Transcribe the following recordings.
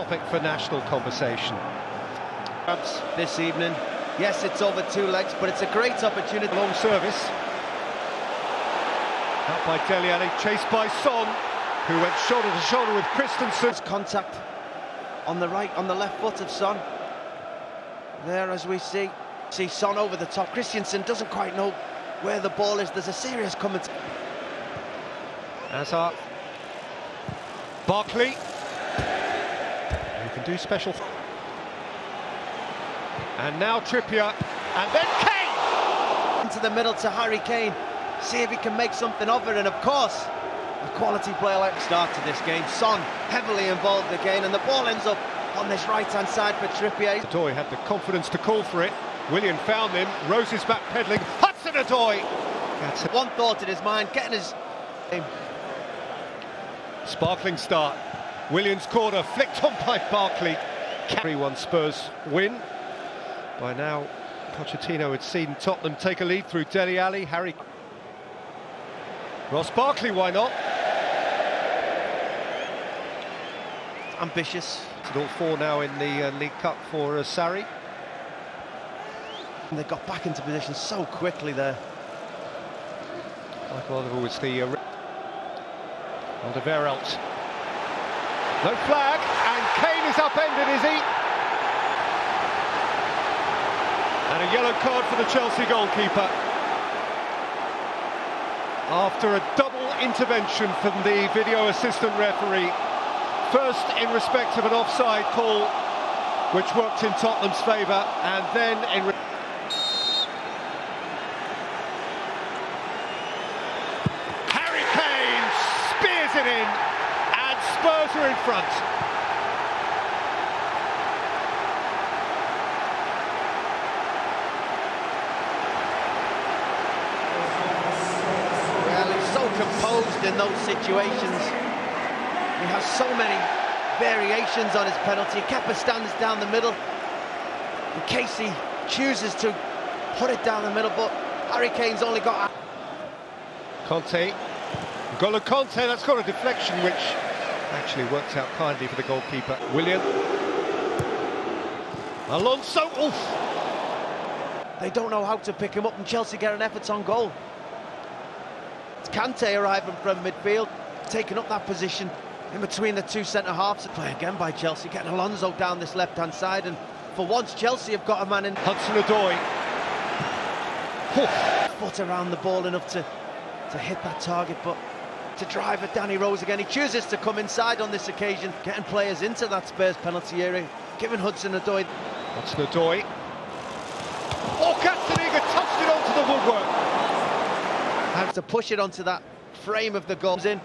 topic for national conversation. This evening, yes, it's over 2 legs, but it's a great opportunity. Long service. Out by Dele Alli, chased by Son, who went shoulder to shoulder with Christensen. Contact on the right, on the left foot of Son. There, as we see Son over the top. Christensen doesn't quite know where the ball is. There's a serious comment. Hazard. Barkley. You can do special. And now Trippier. And then Kane! Into the middle to Harry Kane. See if he can make something of it. And of course, a quality player like the start to this game. Son heavily involved again. And the ball ends up on this right-hand side for Trippier. Odoi had the confidence to call for it. Willian found him. Rose is back pedaling. Hudson-Odoi! One thought in his mind, getting his... Sparkling start. Willian's corner flicked on by Barkley. 3-1 Spurs win. By now, Pochettino had seen Tottenham take a lead through Dele Alli. Harry. Ross Barkley, why not? Ambitious. It's all 4 now in the League Cup for Sarri. And they got back into position so quickly there. Michael Oliver was the Alderweireld. No flag, and Kane is upended, is he? And a yellow card for the Chelsea goalkeeper. After a double intervention from the video assistant referee. First in respect of an offside call, which worked in Tottenham's favour, and then in... Harry Kane spears it in, and Spurs are in front. Well, he's so composed in those situations. He has so many variations on his penalty. Kepa stands down the middle in case he chooses to put it down the middle, but Harry Kane's only got... Conte. N'Golo Conte, that's got a deflection which actually worked out kindly for the goalkeeper. Willian. Alonso, oof! They don't know how to pick him up, and Chelsea get an effort on goal. It's Kante arriving from midfield, taking up that position in between the two centre-halves. Play again by Chelsea, getting Alonso down this left-hand side, and for once Chelsea have got a man in. Hudson-Odoi. Foot around the ball enough to hit that target, but to drive at Danny Rose again. He chooses to come inside on this occasion, getting players into that Spurs penalty area, giving Hudson-Odoi. Hudson-Odoi. Oh, Gazaniga touched it onto the woodwork. Has to push it onto that frame of the goals in,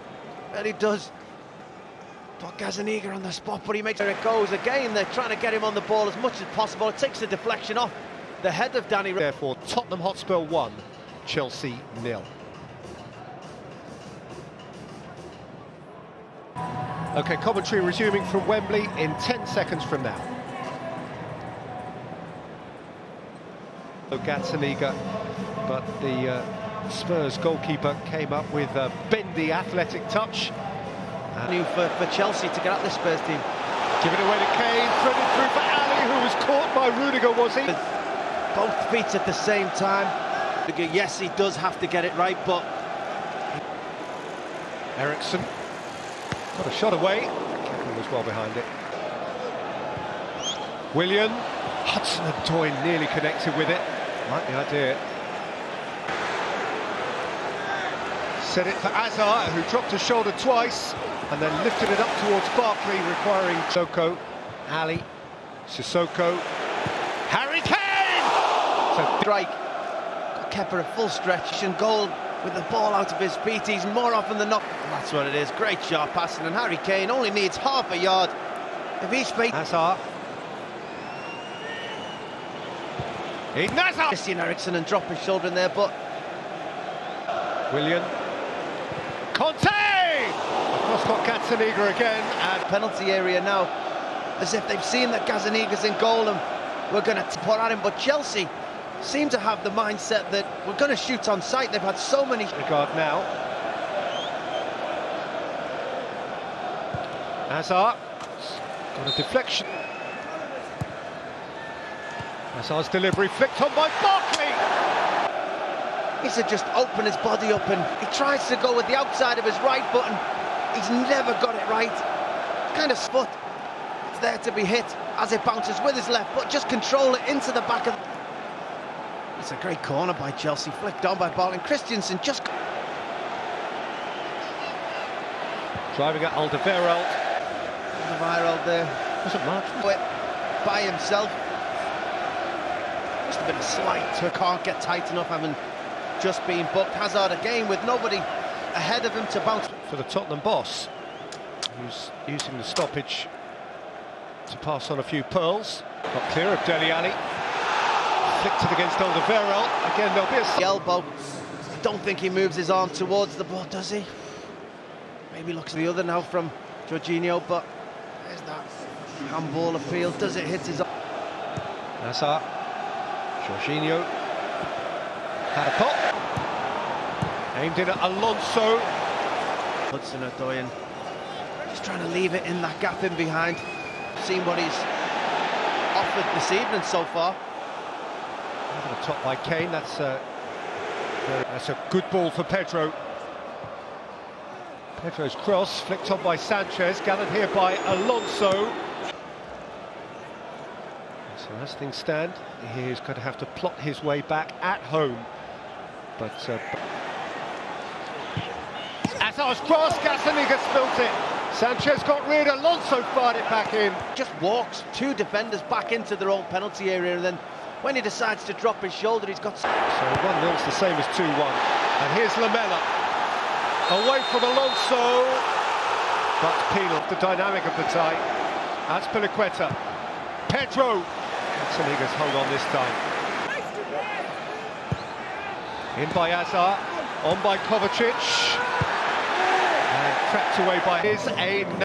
and he does. But Gazaniga on the spot, but he makes it goes again. They're trying to get him on the ball as much as possible. It takes the deflection off the head of Danny. Therefore, Tottenham Hotspur 1, Chelsea 0. OK, commentary resuming from Wembley in 10 seconds from now. Gazaniga, but the Spurs goalkeeper came up with a bendy athletic touch. New for Chelsea to get at the Spurs team. Give it away to Kane, threaded through for Ali, who was caught by Rudiger, was he? Both feet at the same time. Yes, he does have to get it right, but... Eriksson got a shot away. Kane was well behind it. Willian. Hudson-Odoi nearly connected with it. Like the idea. Set it for Hazard, who dropped his shoulder twice and then lifted it up towards Barkley, requiring Sissoko, Ali, Sissoko, Harry Kane! So strike, got Kepa a full stretch and goal with the ball out of his feet. He's more often than not. That's what it is. Great sharp passing, and Harry Kane only needs half a yard. If he's facing Hazard. Hazard! Christian Eriksen and drop his shoulder in there, but Willian. Conte! Across got Gazaniga again, and penalty area now, as if they've seen that Gazaniga's in goal and we're going to put at him. But Chelsea seem to have the mindset that we're going to shoot on sight. They've had so many. Regard now. Hazard. Got a deflection. Hazard's delivery flicked on by Barkley. He should just open his body up, and he tries to go with the outside of his right foot, and he's never got it right. Kind of foot. It's there to be hit as it bounces with his left foot. Just control it into the back of. It's a great corner by Chelsea, flicked on by Barkley. Christensen just Driving at Alderweireld. Alderweireld there. Wasn't much. By himself. Just a bit of slight. Can't get tight enough, having just been booked. Hazard again with nobody ahead of him to bounce. For the Tottenham boss, who's using the stoppage to pass on a few pearls. Got clear of Dele Alli. Flicked it against Alderweireld. Again, there'll be a... The elbow. I don't think he moves his arm towards the ball, does he? Maybe looks to the other now from Jorginho, but there's that handball appeal. Does it hit his arm? Hazard. Jorginho. Had a pop. Aimed in at Alonso. Hudson-Odoi just trying to leave it in that gap in behind. Seen what he's offered this evening so far. Over the top by Kane. That's a good ball for Pedro. Pedro's cross flicked on by Sanchez, gathered here by Alonso. So as things stand, he's going to have to plot his way back at home. But Hazard's cross, Gazaniga spilt it. Sanchez got rid, Alonso fired it back in. Just walks two defenders back into their own penalty area, and then when he decides to drop his shoulder, he's got... So 1-0's the same as 2-1. And here's Lamela. Away from Alonso. But penal, the dynamic of the tie. That's Piliqueta. Pedro. Gazaniga's hung on this time. In by Hazard, on by Kovacic, and cracked away by his aim.